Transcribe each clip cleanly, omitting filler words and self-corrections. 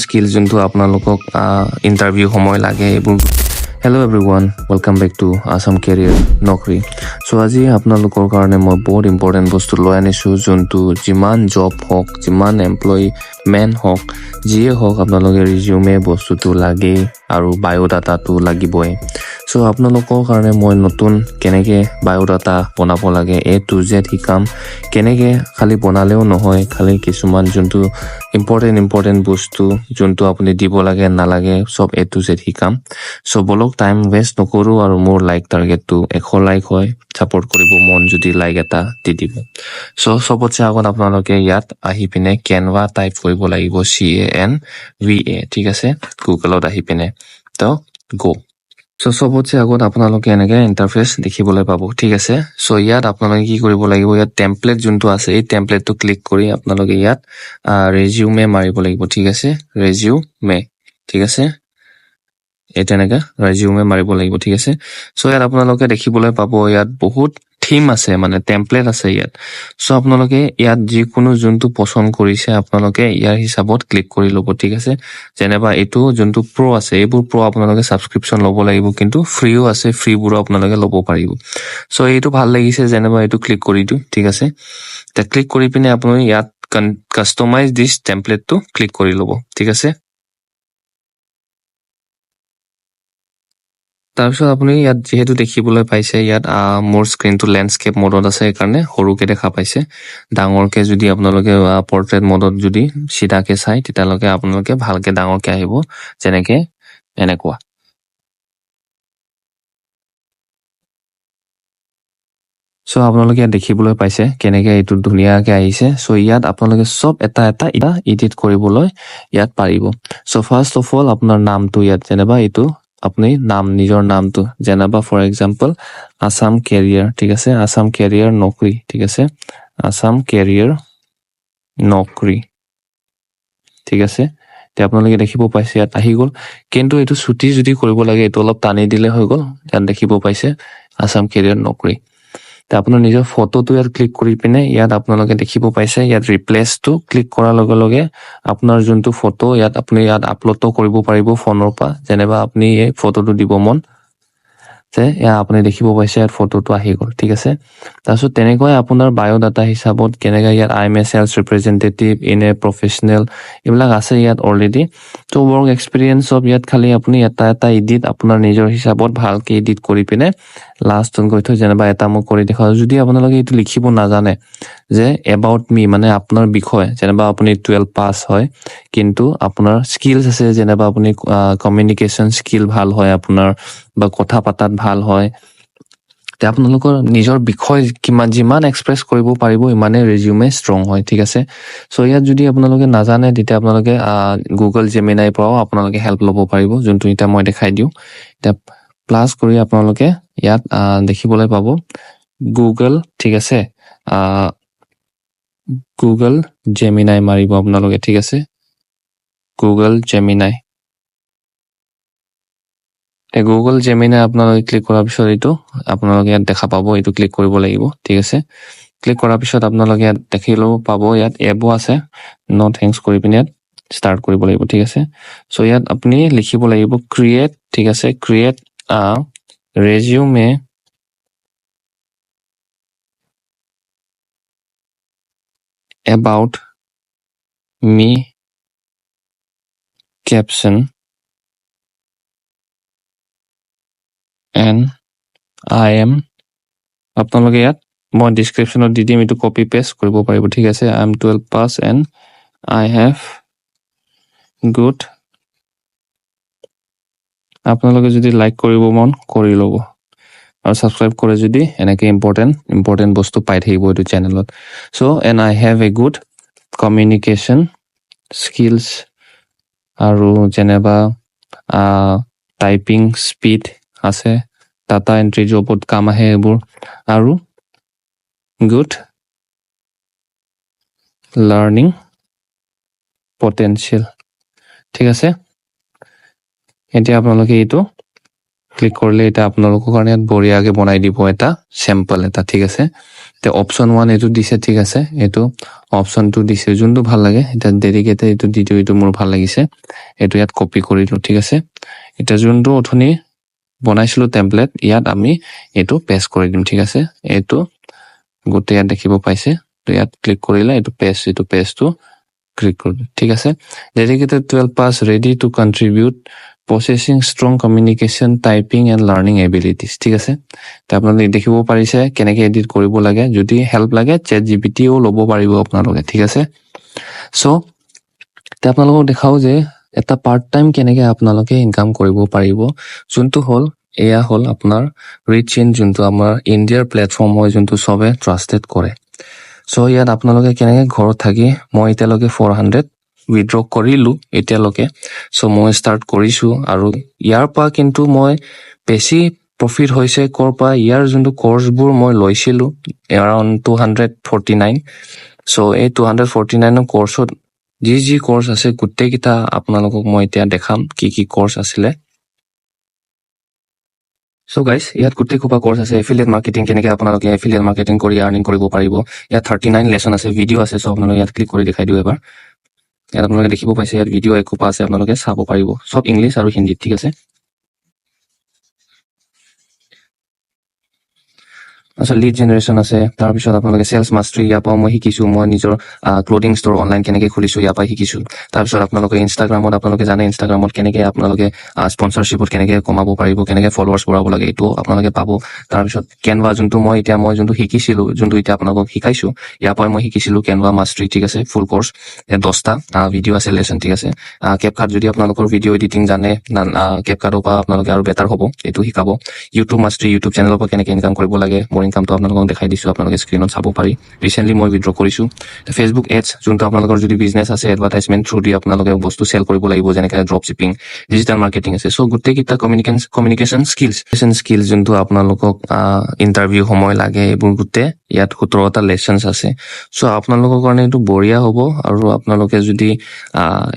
skill যোনটো আপোনালোকক interview সময় লাগে এইবোৰ hello' everyone welcome back to Assam career নকৰি চ' আজি আপোনালোকৰ কাৰণে মই বহুত ইম্পৰ্টেণ্ট বস্তু লৈ আনিছোঁ যোনটো যিমান জব হওক যিমান এমপ্লয়ী মেন হওক যিয়ে হওক আপোনালোকে ৰিজিউমে বস্তুটো লাগেই আৰু বায়'ডাটাটো লাগিবই চ' আপোনালোকৰ কাৰণে মই নতুন কেনেকৈ বায়'ডাটা বনাব লাগে A to Z শিকাম কেনেকৈ খালি বনালেও নহয় খালি কিছুমান যোনটো ইম্পৰ্টেণ্ট বস্তু যোনটো আপুনি দিব লাগে নালাগে সব A to Z শিকাম চ' বলক টাইম ৱেষ্ট নকৰোঁ আৰু মোৰ লাইক টাৰ্গেটটো 100 লাইক হয় ছাপোৰ্ট কৰিব মন যদি লাইক এটা দি দিব চ' সবতছে আগত আপোনালোকে ইয়াত আহি পিনে কেনভা টাইপ কৰিব লাগিব CANVA ঠিক আছে গুগলত আহি পিনে তো গো চ' সবতছে আগত আপোনালোকে এনেকৈ ইণ্টাৰফেচ দেখিবলৈ পাব ঠিক আছে চ' ইয়াত আপোনালোকে কি কৰিব লাগিব ইয়াত টেমপ্লেট যোনটো আছে এই টেমপ্লেটটো ক্লিক কৰি আপোনালোকে ইয়াত ৰেজিউমে মাৰিব লাগিব ঠিক আছে ৰেজিউমে ঠিক আছে এই তেনেকৈ ৰেজিউমে মাৰিব লাগিব ঠিক আছে চ' ইয়াত আপোনালোকে দেখিবলৈ পাব ইয়াত বহুত থিম আছে মানে টেমপ্লেট আছে ইয়াত চ' আপোনালোকে ইয়াত যিকোনো যোনটো পচন্দ কৰিছে আপোনালোকে ইয়াৰ হিচাপত ক্লিক কৰি ল'ব ঠিক আছে যেনেবা এইটো যোনটো প্ৰ' আছে এইবোৰ প্ৰ' আপোনালোকে ছাবস্ক্ৰিপশ্যন ল'ব লাগিব কিন্তু ফ্ৰীও আছে ফ্ৰীবোৰো আপোনালোকে ল'ব পাৰিব চ' এইটো ভাল লাগিছে যেনেবা এইটো ক্লিক কৰি দিওঁ ঠিক আছে এতিয়া ক্লিক কৰি পিনে আপুনি ইয়াত কাষ্টমাইজ দিছ টেমপ্লেটটো ক্লিক কৰি ল'ব ঠিক আছে তাৰপিছত আপুনি ইয়াত যিহেতু দেখিবলৈ পাইছে ইয়াত মোৰ স্ক্ৰীনটো লেণ্ডস্কেপ মডত আছে সেইকাৰণে সৰুকে দেখা পাইছে ডাঙৰকে যদি আপোনালোকে পৰ্ট্ৰেট মডত যদি চিধাকে চাই তেতিয়ালৈকে আপোনালোকে ভালকে ডাঙৰকে আহিব যেনেকে এনেকুৱা চ' আপোনালোকে ইয়াত দেখিবলৈ পাইছে কেনেকে এইটো ধুনীয়াকে আহিছে চ' ইয়াত আপোনালোকে চব এটা এডিট কৰিবলৈ ইয়াত পাৰিব চ' ফাৰ্ষ্ট অফ অল আপোনাৰ নামটো ইয়াত যেনেবা এইটো আপুনি নিজৰ নামটো যেনেবা ফৰ এক্সাম্পল আছাম কেৰিয়াৰ ঠিক আছে আছাম কেৰিয়াৰ নকৰি ঠিক আছে আছাম কেৰিয়াৰ নকৰি ঠিক আছে এতিয়া আপোনালোকে দেখিব পাইছে ইয়াত আহি গ'ল কিন্তু এইটো ছুটি যদি কৰিব লাগে এইটো অলপ টানি দিলে হৈ গ'ল ইয়াত দেখিব পাইছে আছাম কেৰিয়াৰ নকৰি আপোনাৰ নিজৰ ফটোটো ইয়াত ক্লিক কৰি পিনে ইয়াত আপোনালোকে দেখিব পাইছে ইয়াত ৰিপ্লেচটো ক্লিক কৰাৰ লগে লগে আপোনাৰ যোনটো ফটো ইয়াত আপুনি ইয়াত আপলোডো কৰিব পাৰিব ফোনৰ পৰা যেনেবা আপুনি এই ফটোটো দিব মন যে আপুনি দেখিব পাইছে ইয়াত ফটোটো আহি গ'ল ঠিক আছে তাৰপিছত তেনেকৈ আপোনাৰ বায়'ডাটা হিচাপত কেনেকৈ ইয়াত I am a sales representative in a professional এইবিলাক আছে ইয়াত অলৰেডি ত' ৱৰ্ক এক্সপিৰিয়েঞ্চ অফ ইয়াত খালি আপুনি এটা এডিট আপোনাৰ নিজৰ হিচাপত ভালকৈ এডিট কৰি পিনে লাষ্টত গৈ থৈ যেনিবা এটা মোক কৰি দেখুৱাওঁ যদি আপোনালোকে এইটো লিখিব নাজানে যে এবাউট মি মানে আপোনাৰ বিষয় যেনিবা আপুনি 12 পাছ হয় কিন্তু আপোনাৰ স্কিলছ আছে যেনিবা আপুনি কমিউনিকেশ্যন স্কিল ভাল হয় আপোনাৰ বা কথা পাতাত ভাল হয় তেতিয়া আপোনালোকৰ নিজৰ বিষয় যিমান এক্সপ্ৰেছ কৰিব পাৰিব ইমানে ৰেজিউমে ষ্ট্ৰং হয় ঠিক আছে চ' ইয়াত যদি আপোনালোকে নাজানে তেতিয়া আপোনালোকে গুগল জেমিনাইৰ পৰাও আপোনালোকে হেল্প ল'ব পাৰিব যোনটো এতিয়া মই দেখাই দিওঁ এতিয়া প্লাছ কৰি আপোনালোকে ইয়াত দেখিবলৈ পাব গুগল ঠিক আছে গুগল জেমিনাই মাৰিব আপোনালোকে ঠিক আছে গুগল জেমিনাই গুগল জেমিনাই আপোনালোকে ক্লিক কৰাৰ পিছত এইটো আপোনালোকে ইয়াত দেখা পাব এইটো ক্লিক কৰিব লাগিব ঠিক আছে ক্লিক কৰাৰ পিছত আপোনালোকে ইয়াত দেখি ল'ব পাব ইয়াত এপো আছে ন' থেংকছ কৰি পিনে ইয়াত ষ্টাৰ্ট কৰিব লাগিব ঠিক আছে চ' ইয়াত আপুনি লিখিব লাগিব ক্ৰিয়েট ঠিক আছে create ৰেজিউমে about me caption and I am আপোনালোকে ইয়াত মই ডিছক্ৰিপশ্যনত দি দিম এইটো কপি পেষ্ট কৰিব পাৰিব ঠিক আছে I am 12 pass and I have good আপোনালোকে যদি লাইক কৰিব মন কৰি ল'ব আৰু ছাবস্ক্ৰাইব কৰে যদি এনেকৈ ইম্পৰ্টেণ্ট বস্তু পাই থাকিব এইটো চেনেলত so' and I have a good communication skills আৰু যেনেবা টাইপিং স্পীড আছে ডাটা এণ্ট্ৰি জবত কাম আহে এইবোৰ আৰু গুড লাৰ্ণিং পটেনচিয়েল ঠিক আছে এতিয়া আপোনালোকে এইটো ক্লিক কৰিলে এতিয়া আপোনালোকৰ কাৰণে ইয়াত বঢ়িয়াকৈ বনাই দিব এটা চেম্পল এটা ঠিক আছে তে অপশ্যন 1 এইটো দিছে ঠিক আছে এইটো অপশ্যন 2 দিছে যোনটো ভাল লাগে এটা ডেডিকেটেড এইটো দিটো এইটো মোৰ ভাল লাগিছে এইটো ইয়াত কপি কৰিলো ঠিক আছে এটা যোনটো অথনি বনাইছিলো টেমপ্লেট ইয়াত আমি এইটো পেস্ট কৰি দিম ঠিক আছে এইটো গোটেই ইয়াত দেখিব পাইছে তো ইয়াত ক্লিক কৰিলে এইটো পেজটো ক্লিক কৰিলে ঠিক আছে dedicated 12 pass ready to contribute processing strong communication typing and learning abilities ঠিক আছে তো আপোনালোকে দেখিব পাৰিছে কেনেকৈ এডিট কৰিব লাগে যদি হেল্প লাগে চ্যাট জিপিটিও ল'ব পাৰিব আপোনালোকে ঠিক আছে সো তে আপোনালোকক দেখাও যে এটা পাৰ্ট টাইম কেনেকৈ আপোনালোকে ইনকাম কৰিব পাৰিব যোনটো হ'ল এয়া হ'ল আপোনাৰ ৰিচ ইন যোনটো আমাৰ ইণ্ডিয়াৰ প্লেটফৰ্ম হয় যোনটো সবে ট্ৰাষ্টেড কৰে সো ইয়াত আপোনালোকে কেনেকৈ ঘৰত থাকি মই এতিয়ালৈকে 400 উইথড্ৰ কৰিলো এতিয়ালৈকে সো মই ষ্টাৰ্ট কৰিছো আৰু ইয়াৰ পৰা কিন্তু মই বেছি প্ৰফিট হৈছে কৰ পৰা ইয়াৰ যোনটো কোৰ্সবোৰ মই লৈছিলো এৰাউণ্ড 249 সো এই 249 কোৰ্সত যি কোৰ্স আছে গোটেইকেইটা আপোনালোকক মই এতিয়া দেখাম কি কোৰ্স আছিলে সো গাইস ইয়াত গোটেই খোপা কোৰ্স আছে এফিলিয়েট মাৰ্কেটিং কেনেকৈ আপোনালোকে এফিলিয়েট মাৰ্কেটিং কৰি আৰ্নিং কৰিব পাৰিব ইয়াত 39 লেসন আছে ভিডিও আছে সো আপোনালোকে ইয়াত ক্লিক কৰি দেখাই দিও এবাৰ ইয়াত আপোনালোকে দেখিব পাইছে ইয়াত ভিডিও একোপা আছে আপোনালোকে চাব পাৰিব সব ইংলিছ আৰু হিন্দীত ঠিক আছে আচ্ছা লিড জেনাৰেশ্যন আছে তাৰপিছত আপোনালোকে সেলছ মাষ্টাৰী ইয়াৰ পৰা মই শিকিছো মই নিজৰ ক্লোথিং ষ্ট'ৰ অনলাইন কেনেকৈ খুলিছো ইয়াৰ পৰা শিকিছো তাৰপিছত আপোনালোকে ইনষ্টাগ্ৰামত আপোনালোকে জানে ইনষ্টাগ্ৰামত কেনেকৈ আপোনালোকে স্পন্সৰশ্বিপত কেনেকৈ কমাব পাৰিব কেনেকৈ ফলোৱাৰ্ছ বঢ়াব লাগে এইটো আপোনালোকে পাব তাৰপিছত কেনভা যোনটো মই যোনটো শিকিছিলো যোনটো এতিয়া আপোনালোকক শিকাইছো ইয়াৰ পৰা মই শিকিছিলো কেনভা মাষ্টাৰী ঠিক আছে ফুল কোৰ্স 10টা ভিডিঅ' আছে লেসন ঠিক আছে কেপকাট যদি আপোনালোকৰ ভিডিঅ' এডিটিং জানে কেপকাটৰ পৰা আপোনালোকে আৰু বেটাৰ হ'ব এইটো শিকাব ইউটিউব মাষ্টাৰী ইউটিউব চেনেলৰ পৰা কেনেকৈ ইনকাম কৰিব লাগে মোৰ ইনকামটো আপোনালোকক দেখাই দিছো আপোনালোকে স্ক্ৰীনত চাব পাৰি ৰিসেন্টলি মই উইথড্ৰ কৰিছো ফেসবুক এডছ যোনটো আপোনালোকৰ যদি বিজনেছ আছে এডভাৰটাইজমেন্ট থ্ৰু দি আপোনালোকে বস্তু চেল কৰিব লাগিব যেনেকৈ ড্ৰপ শিপিং ডিজিটেল মাৰ্কেটিং আছে সো গোটেইকেইটা কমিউনিকেশ্যন স্কিলছ যোনটো আপোনালোকক ইণ্টাৰভিউ সময় লাগে এইবোৰ গোটেই ইয়াত 17টা লেসনছ আছে সো আপোনালোকৰ কাৰণে এইটো বঢ়িয়া হ'ব আৰু আপোনালোকে যদি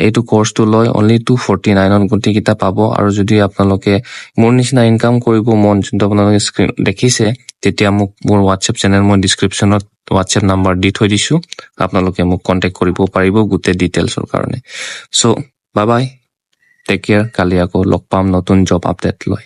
এইটো কোৰ্সটো লয় অনলি 249 গোটেইকেইটা পাব আৰু যদি আপোনালোকে মোৰ নিচিনা ইনকাম কৰিব মন যোনটো আপোনালোকে স্ক্ৰীন দেখিছে তেতিয়া মোক মোৰ হোৱাটছএপ চেনেল মই ডিসক্ৰিপশ্যনত হোৱাটছএপ নাম্বাৰ দি থৈ দিছো আপোনালোকে মোক কন্টেক্ট কৰিব পাৰিব গোটেই ডিটেইলছৰ কাৰণে so bye bye take care কালি আকৌ লগ পাম নতুন জব আপডেট লৈ